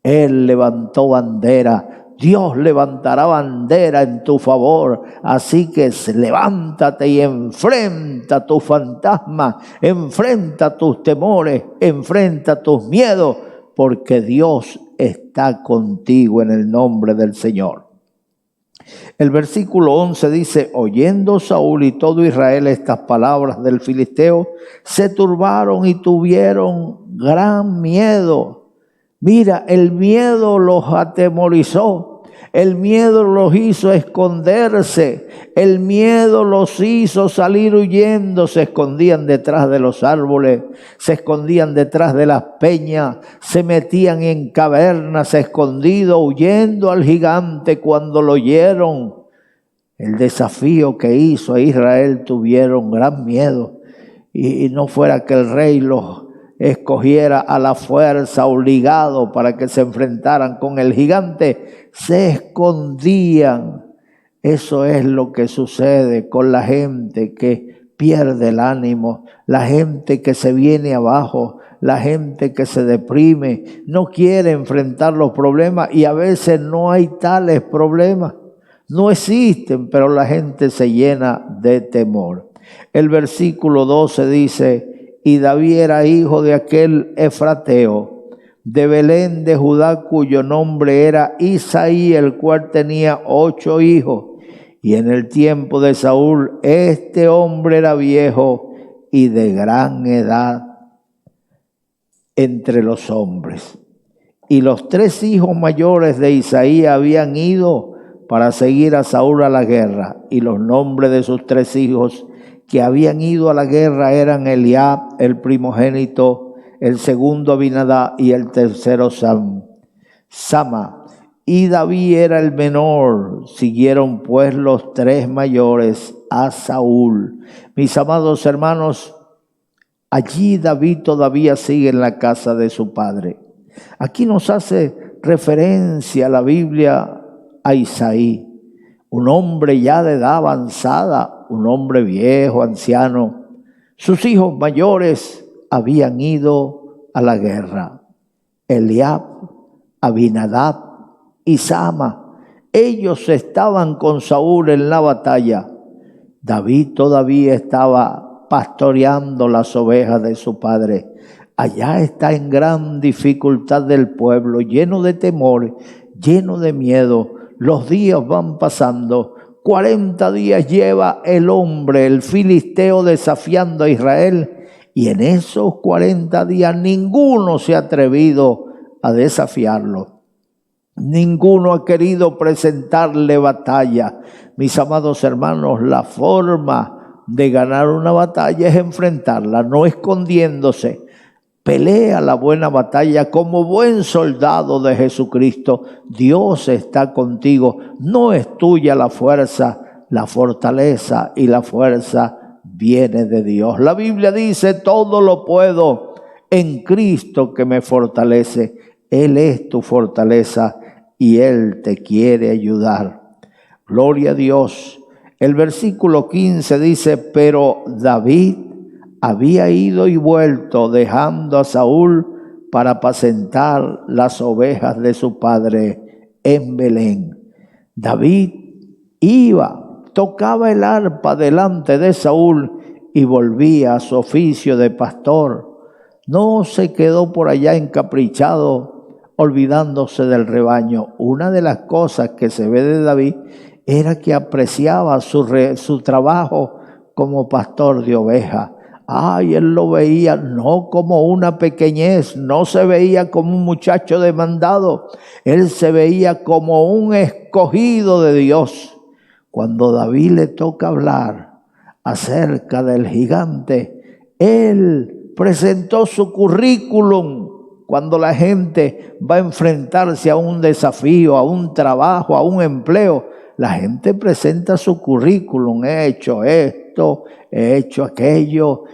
Él levantó bandera. Dios levantará bandera en tu favor. Así que levántate y enfrenta tus fantasmas, enfrenta tus temores, enfrenta tus miedos, porque Dios está contigo en el nombre del Señor. El versículo 11 dice, oyendo Saúl y todo Israel estas palabras del filisteo, se turbaron y tuvieron gran miedo. Mira, el miedo los atemorizó, el miedo los hizo esconderse, el miedo los hizo salir huyendo, se escondían detrás de los árboles, se escondían detrás de las peñas, se metían en cavernas escondidos, huyendo al gigante. Cuando lo oyeron, el desafío que hizo a Israel, tuvieron gran miedo, y no fuera que el rey los escogiera a la fuerza, obligado para que se enfrentaran con el gigante, se escondían. Eso es lo que sucede con la gente que pierde el ánimo, la gente que se viene abajo, la gente que se deprime, no quiere enfrentar los problemas, y a veces no hay tales problemas, no existen, pero la gente se llena de temor. El versículo 12 dice, y David era hijo de aquel efrateo de Belén de Judá, cuyo nombre era Isaí, el cual tenía 8 hijos. Y en el tiempo de Saúl, este hombre era viejo y de gran edad entre los hombres. Y los 3 hijos mayores de Isaí habían ido para seguir a Saúl a la guerra. Y los nombres de sus 3 hijos que habían ido a la guerra eran Eliab, el primogénito, el segundo Abinadab y el tercero Sama. Y David era el menor. Siguieron pues los 3 mayores a Saúl. Mis amados hermanos, allí David todavía sigue en la casa de su padre. Aquí nos hace referencia la Biblia a Isaí, un hombre ya de edad avanzada, un hombre viejo, anciano. Sus hijos mayores habían ido a la guerra. Eliab, Abinadab y Sama. Ellos estaban con Saúl en la batalla. David todavía estaba pastoreando las ovejas de su padre. Allá está en gran dificultad del pueblo, lleno de temor, lleno de miedo. Los días van pasando. 40 días lleva el hombre, el filisteo, desafiando a Israel. Y en esos 40 días ninguno se ha atrevido a desafiarlo. Ninguno ha querido presentarle batalla. Mis amados hermanos, la forma de ganar una batalla es enfrentarla, no escondiéndose. Pelea la buena batalla como buen soldado de Jesucristo. Dios está contigo. No es tuya la fuerza, la fortaleza y la fuerza viene de Dios. La Biblia dice, todo lo puedo en Cristo que me fortalece. Él es tu fortaleza y Él te quiere ayudar. Gloria a Dios. El versículo 15 dice, pero David había ido y vuelto dejando a Saúl para apacentar las ovejas de su padre en Belén. David iba, tocaba el arpa delante de Saúl y volvía a su oficio de pastor. No se quedó por allá encaprichado, olvidándose del rebaño. Una de las cosas que se ve de David era que apreciaba su trabajo como pastor de ovejas. Ay, él lo veía no como una pequeñez, no se veía como un muchacho demandado, él se veía como un escogido de Dios. Cuando David le toca hablar acerca del gigante, él presentó su currículum. Cuando la gente va a enfrentarse a un desafío, a un trabajo, a un empleo, la gente presenta su currículum. He hecho esto, he hecho aquello,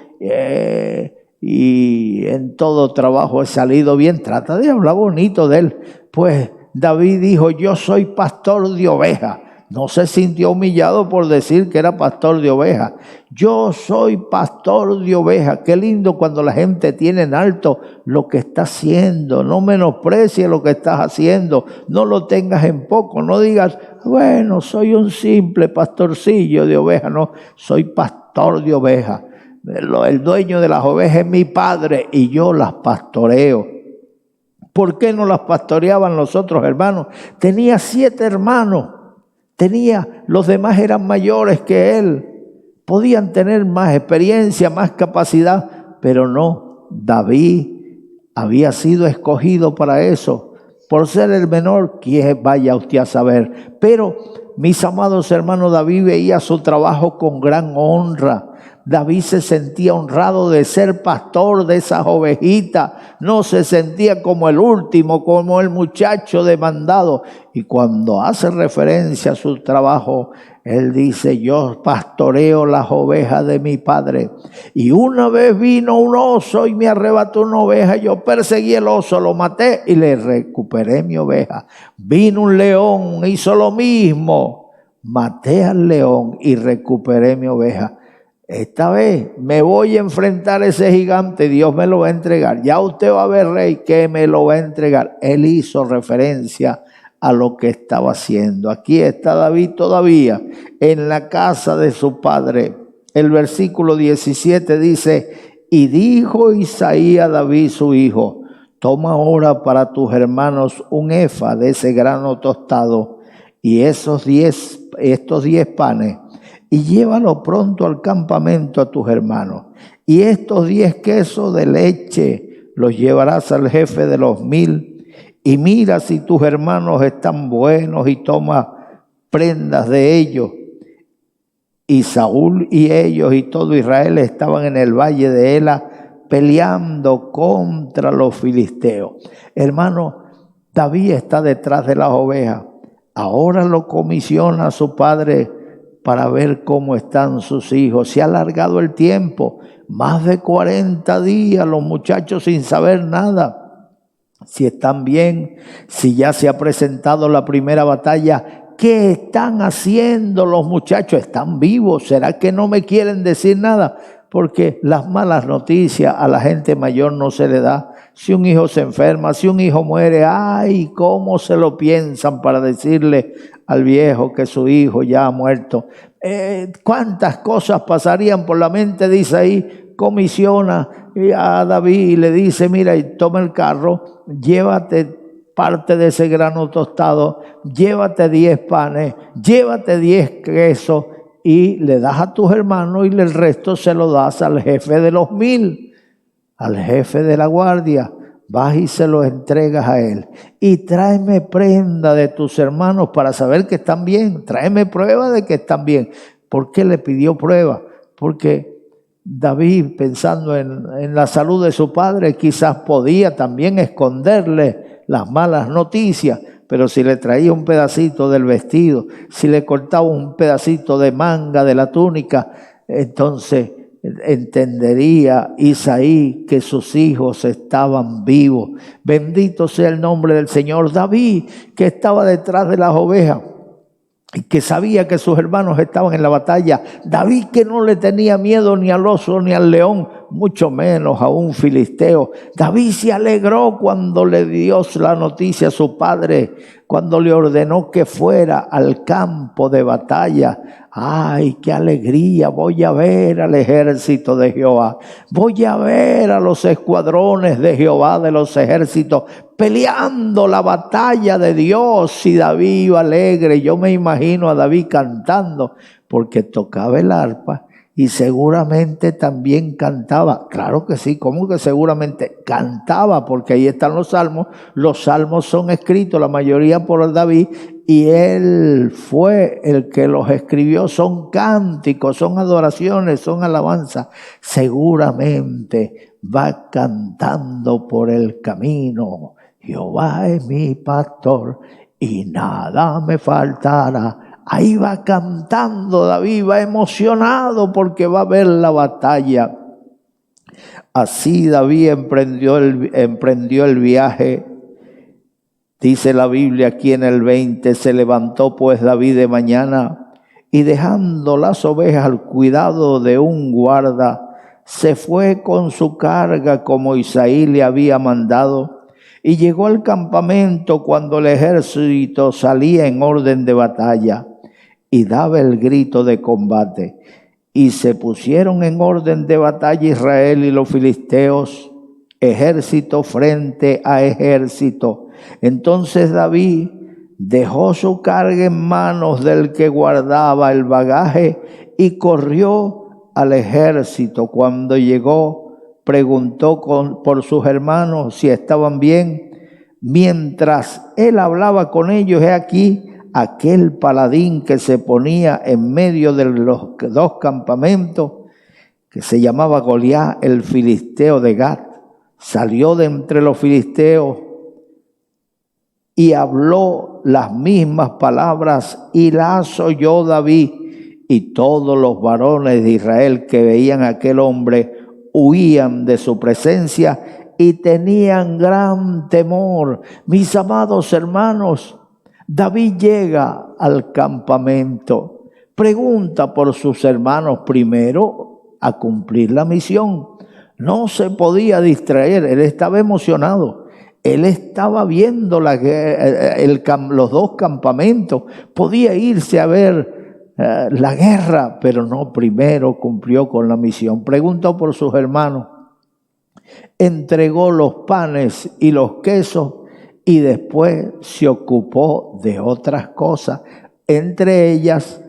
y en todo trabajo he salido bien. Trata de hablar bonito de él. Pues David dijo, yo soy pastor de ovejas. No se sintió humillado por decir que era pastor de ovejas. Yo soy pastor de ovejas. Qué lindo cuando la gente tiene en alto lo que está haciendo. No menosprecie lo que estás haciendo. No lo tengas en poco. No digas, bueno, soy un simple pastorcillo de ovejas. No, soy pastor de ovejas. El dueño de las ovejas es mi padre y yo las pastoreo. ¿Por qué no las pastoreaban los otros hermanos? Tenía 7 hermanos. Los demás eran mayores que él, podían tener más experiencia, más capacidad, pero no, David había sido escogido para eso, por ser el menor, que vaya usted a saber. Pero, mis amados hermanos, David veía su trabajo con gran honra. David se sentía honrado de ser pastor de esas ovejitas. No se sentía como el último, como el muchacho demandado. Y cuando hace referencia a su trabajo, él dice, yo pastoreo las ovejas de mi padre. Y una vez vino un oso y me arrebató una oveja. Yo perseguí el oso, lo maté y le recuperé mi oveja. Vino un león, hizo lo mismo. Maté al león y recuperé mi oveja. Esta vez me voy a enfrentar a ese gigante, Dios me lo va a entregar. Ya usted va a ver, rey, que me lo va a entregar. Él hizo referencia a lo que estaba haciendo. Aquí está David todavía en la casa de su padre. El versículo 17 dice, y dijo Isaí a David su hijo, toma ahora para tus hermanos un efa de ese grano tostado y estos 10 panes, y llévalo pronto al campamento a tus hermanos. Y estos 10 quesos de leche los llevarás al jefe de los 1000. Y mira si tus hermanos están buenos y toma prendas de ellos. Y Saúl y ellos y todo Israel estaban en el valle de Ela peleando contra los filisteos. Hermano, David está detrás de las ovejas. Ahora lo comisiona a su padre para ver cómo están sus hijos. Se ha alargado el tiempo, más de 40 días, los muchachos sin saber nada. Si están bien, si ya se ha presentado la primera batalla, ¿qué están haciendo los muchachos? ¿Están vivos? ¿Será que no me quieren decir nada? porque las malas noticias a la gente mayor no se le da. Si un hijo se enferma, si un hijo muere, ¡ay! ¿Cómo se lo piensan para decirle al viejo que su hijo ya ha muerto? ¿Cuántas cosas pasarían por la mente de Isaí? Comisiona a David y le dice, mira, y toma el carro, llévate parte de ese grano tostado, llévate 10 panes, llévate 10 quesos y le das a tus hermanos y el resto se lo das al jefe de los 1000, al jefe de la guardia. Vas y se lo entregas a él. Y tráeme prenda de tus hermanos para saber que están bien. Tráeme prueba de que están bien. ¿Por qué le pidió prueba? Porque David, pensando en la salud de su padre, quizás podía también esconderle las malas noticias. Pero si le traía un pedacito del vestido, si le cortaba un pedacito de manga de la túnica, entonces entendería Isaí que sus hijos estaban vivos. Bendito sea el nombre del Señor. David, que estaba detrás de las ovejas y que sabía que sus hermanos estaban en la batalla. David, que no le tenía miedo ni al oso ni al león, mucho menos a un filisteo. David se alegró cuando le dio la noticia a su padre, cuando le ordenó que fuera al campo de batalla. ¡Ay, qué alegría! Voy a ver al ejército de Jehová. Voy a ver a los escuadrones de Jehová de los ejércitos peleando la batalla de Dios. Y David iba alegre. Yo me imagino a David cantando porque tocaba el arpa y seguramente también cantaba. Claro que sí, ¿cómo que seguramente? Cantaba, porque ahí están los salmos. Los salmos son escritos la mayoría por David y él fue el que los escribió. Son cánticos, son adoraciones, son alabanzas. Seguramente va cantando por el camino. Jehová es mi pastor y nada me faltará. Ahí va cantando David, va emocionado porque va a ver la batalla. Así David emprendió el viaje. Dice la Biblia aquí en el 20, se levantó pues David de mañana y dejando las ovejas al cuidado de un guarda, se fue con su carga como Isaí le había mandado y llegó al campamento cuando el ejército salía en orden de batalla y daba el grito de combate. Y se pusieron en orden de batalla Israel y los filisteos, ejército frente a ejército. Entonces David dejó su carga en manos del que guardaba el bagaje y corrió al ejército. Cuando llegó, preguntó por sus hermanos si estaban bien. Mientras él hablaba con ellos, he aquí, aquel paladín que se ponía en medio de los dos campamentos, que se llamaba Goliat, el filisteo de Gat, salió de entre los filisteos y habló las mismas palabras y las oyó David. Y todos los varones de Israel que veían a aquel hombre huían de su presencia y tenían gran temor. Mis amados hermanos, David llega al campamento, pregunta por sus hermanos primero a cumplir la misión. No se podía distraer, él estaba emocionado. Él estaba viendo los dos campamentos, podía irse a ver la guerra, pero no, primero cumplió con la misión. Preguntó por sus hermanos, entregó los panes y los quesos y después se ocupó de otras cosas, entre ellas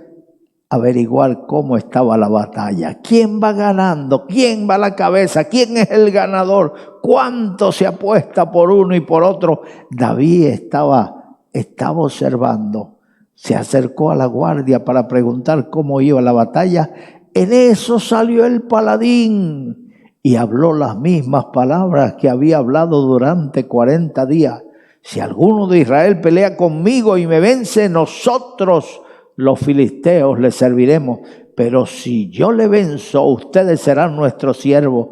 averiguar cómo estaba la batalla. ¿Quién va ganando? ¿Quién va a la cabeza? ¿Quién es el ganador? ¿Cuánto se apuesta por uno y por otro? David estaba observando. Se acercó a la guardia para preguntar cómo iba la batalla. En eso salió el paladín y habló las mismas palabras que había hablado durante 40 días. Si alguno de Israel pelea conmigo y me vence, nosotros los filisteos le serviremos. Pero si yo le venzo, ustedes serán nuestros siervos.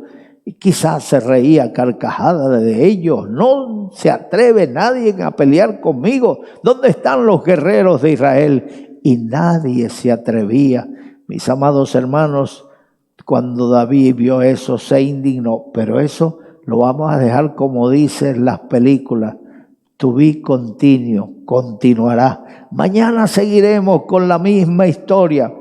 Y quizás se reía carcajada de ellos. No se atreve nadie a pelear conmigo. ¿Dónde están los guerreros de Israel? Y nadie se atrevía. Mis amados hermanos, Cuando David vio eso, se indignó. Pero eso lo vamos a dejar como dicen las películas. To be continuo, continuará. Mañana seguiremos con la misma historia.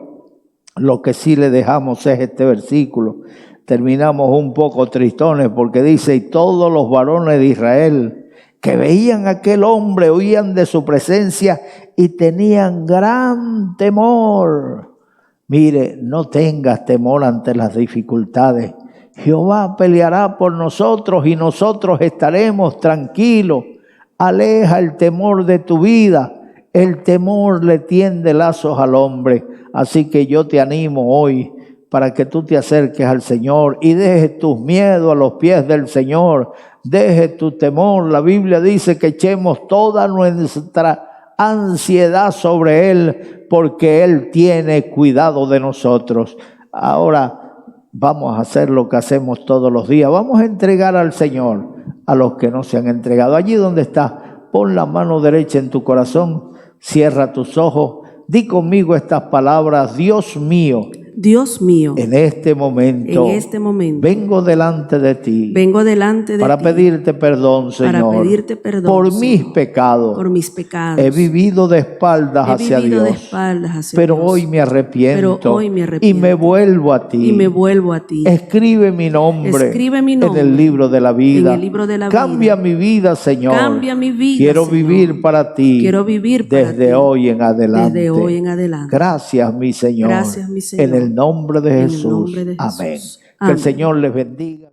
Lo que sí le dejamos es este versículo. Terminamos un poco tristones porque dice, y todos los varones de Israel que veían a aquel hombre, huían de su presencia y tenían gran temor. Mire, no tengas temor ante las dificultades. Jehová peleará por nosotros y nosotros estaremos tranquilos. Aleja el temor de tu vida. El temor le tiende lazos al hombre. Así que yo te animo hoy para que tú te acerques al Señor y dejes tus miedos a los pies del Señor. Deje tu temor. La Biblia dice que echemos toda nuestra ansiedad sobre Él porque Él tiene cuidado de nosotros. Ahora vamos a hacer lo que hacemos todos los días. Vamos a entregar al Señor a los que no se han entregado. Allí donde estás, pon la mano derecha en tu corazón, cierra tus ojos, di conmigo estas palabras: Dios mío, Dios mío, en este momento vengo delante de ti para pedirte perdón, Señor, por mis pecados. He vivido de espaldas hacia Dios, pero hoy me arrepiento y me vuelvo a ti. Escribe mi nombre en el libro de la vida. Cambia mi vida, Señor. Quiero vivir para ti desde hoy en adelante. Gracias, mi Señor. En el nombre de Jesús. Amén. Que el Señor les bendiga.